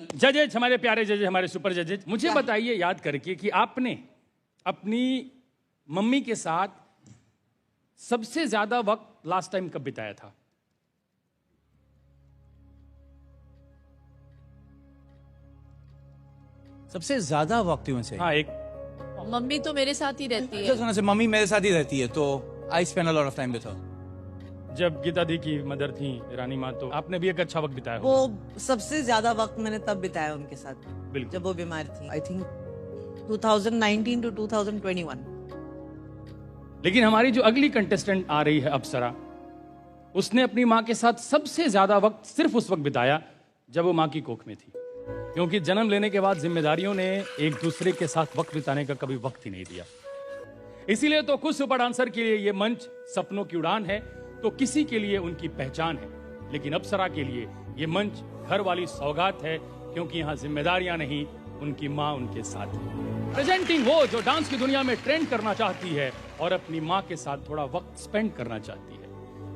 जजेज, हमारे प्यारे जजेज, हमारे सुपर जजेज, मुझे बताइए याद करके कि आपने अपनी मम्मी के साथ सबसे ज्यादा वक्त लास्ट टाइम कब बिताया था? सबसे ज्यादा वक्त यूं से हाँ, एक मम्मी तो मेरे साथ ही रहती है। जैसे से मम्मी मेरे साथ ही रहती है, तो I spend a lot of time with her. जब गीता दी की मदर थी रानी माँ, तो आपने भी एक अच्छा वक्त बिताया वो होगा। सबसे ज्यादा वक्त मैंने तब बिताया उनके साथ, बिल्कुल। जब वो बीमार थी। I think 2019 to 2021। लेकिन हमारी जो अगली कंटेस्टेंट आ रही है अप्सरा, उसने अपनी माँ के साथ सबसे ज्यादा वक्त सिर्फ उस वक्त बिताया जब वो माँ की कोख में थी, क्योंकि जन्म लेने के बाद जिम्मेदारियों ने एक दूसरे के साथ वक्त बिताने का कभी वक्त ही नहीं दिया। इसीलिए तो कुछ सुपर डांसर के लिए ये मंच सपनों की उड़ान है, तो किसी के लिए उनकी पहचान है, लेकिन अप्सरा के लिए ये मंच घर वाली सौगात है, क्योंकि यहाँ जिम्मेदारियां नहीं, उनकी माँ उनके साथ है। प्रेजेंटिंग वो जो डांस की दुनिया में ट्रेंड करना चाहती है और अपनी माँ के साथ थोड़ा वक्त स्पेंड करना चाहती है,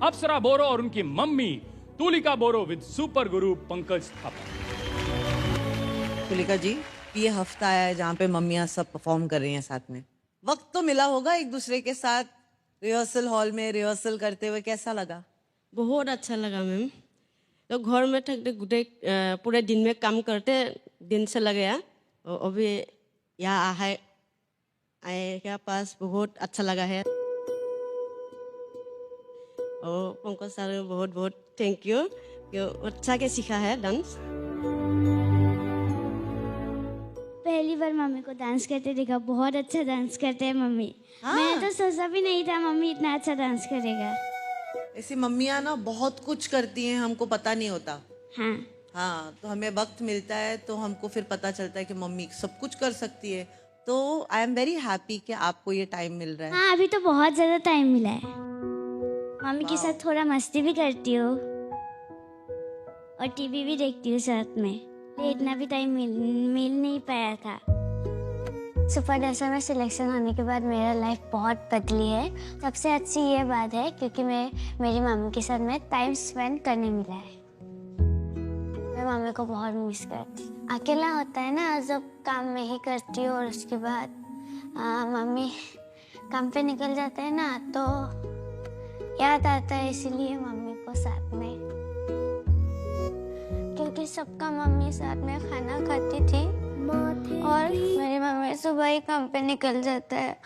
अप्सरा बोरो और उनकी mummy Tulika Boro with super guru Pankaj Thapa. Tulika जी, ये हफ्ता आया है जहाँ पे मम्मियाँ सब परफॉर्म कर रही हैं साथ में। वक्त तो मिला होगा एक दूसरे के साथ, रिहर्सल हॉल में रिहर्सल करते हुए कैसा लगा? बहुत अच्छा लगा मैम। तो घर में पूरे दिन में काम करते दिन से लग गया, और अभी यहाँ आए के पास बहुत अच्छा लगा है। और पंकज सर बहुत बहुत थैंक यू, अच्छा के सीखा है डांस। पहली बार मम्मी को डांस करते देखा, बहुत अच्छा डांस करते हैं मम्मी। मैंने तो सोचा भी नहीं था मम्मी इतना अच्छा डांस करेगा। ऐसी मम्मियाँ ना बहुत कुछ करती हैं, हमको पता नहीं होता। हाँ हाँ, तो हमें वक्त मिलता है तो हमको फिर पता चलता है कि मम्मी सब कुछ कर सकती है। तो आई एम वेरी हैप्पी कि आपको ये टाइम मिल रहा है। हाँ, अभी तो बहुत ज़्यादा टाइम मिला है। मम्मी के साथ थोड़ा मस्ती भी करती हूँ और टीवी भी देखती हूँ साथ में। ये इतना भी टाइम मिल नहीं पाया था। सुपर डांसर में सिलेक्शन होने के बाद मेरा लाइफ बहुत बदली है। सबसे अच्छी ये बात है क्योंकि मेरी मम्मी के साथ में टाइम स्पेंड करने मिला है। मैं मम्मी को बहुत मिस करती हूँ। अकेला होता है ना, जब काम में ही करती हूँ और उसके बाद मम्मी काम पे निकल जाते हैं ना, तो याद आता है, इसीलिए मम्मी को साथ में, क्योंकि सबका मम्मी साथ में खाना खाती थी और मेरी मम्मी सुबह ही काम पे निकल जाता है,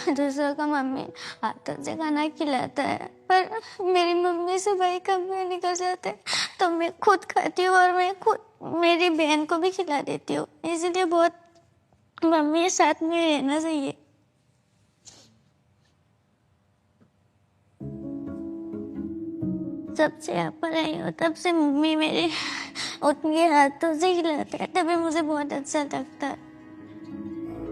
दूसरों का मम्मी हाथों से खाना खिलाता है, पर मेरी मम्मी सुबह ही काम पे निकल जाते हैं तो मैं खुद खाती हूँ और मैं खुद मेरी बहन को भी खिला देती हूँ। इसलिए बहुत मम्मी साथ में रहना चाहिए। जब से यहाँ पर आई हो तब से मम्मी मेरे उनके हाथों से खिलाते हैं, तभी मुझे बहुत अच्छा लगता है।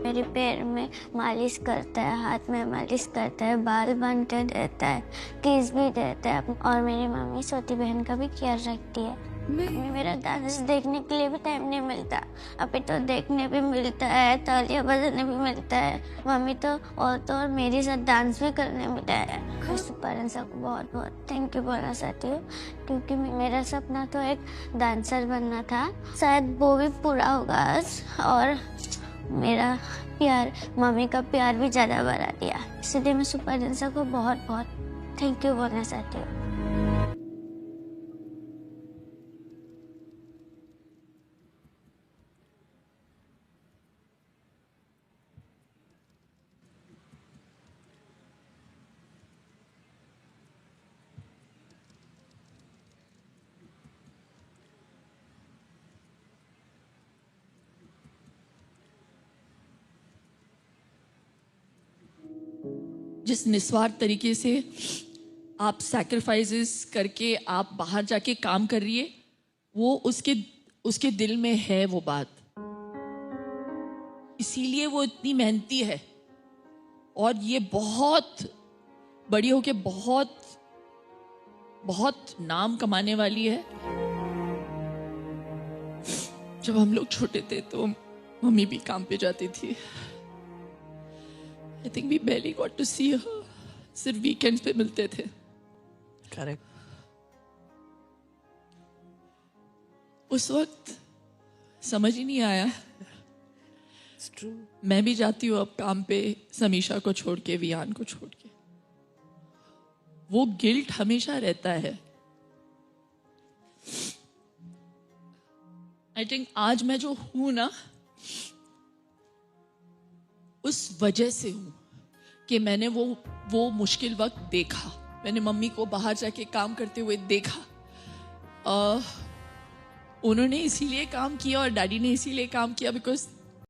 मेरे पैर में मालिश करता है, हाथ में मालिश करता है, बाल बांधते देता है, किस भी देता है, और मेरी मम्मी छोटी बहन का भी केयर रखती है। मम्मी मेरा डांस देखने के लिए भी टाइम नहीं मिलता, अभी तो देखने भी मिलता है, तालियां बजाने भी मिलता है। मम्मी तो और मेरे साथ डांस भी करने मिला है। मैं सुपर डांसर को बहुत बहुत थैंक यू बोलना चाहती हूँ, क्योंकि मेरा सपना तो एक डांसर बनना था, शायद वो भी पूरा होगा आज, और मेरा प्यार, मम्मी का प्यार भी ज़्यादा बढ़ा दिया। इसलिए मैं सुपर डांसर को बहुत बहुत थैंक यू बोलना चाहती हूँ। जिस निस्वार्थ तरीके से आप सैक्रिफाइसेस करके आप बाहर जाके काम कर रही है, वो उसके दिल में है वो बात, इसीलिए वो इतनी मेहनती है और ये बहुत बड़ी होके बहुत बहुत नाम कमाने वाली है। जब हम लोग छोटे थे तो मम्मी भी काम पे जाती थी। I think we barely got to see her. सिर्फ वीकेंड्स पे मिलते थे। करेक्ट। उस वक्त समझ ही नहीं आया। मैं भी जाती हूँ अब काम पे, समीशा को छोड़ के, वियान को छोड़ के। वो गिल्ट हमेशा रहता है। आई थिंक आज मैं जो हूं ना, उस वजह से हूं कि मैंने वो मुश्किल वक्त देखा। मैंने मम्मी को बाहर जाके काम करते हुए देखा। उन्होंने इसीलिए काम किया और डैडी ने इसीलिए काम किया बिकॉज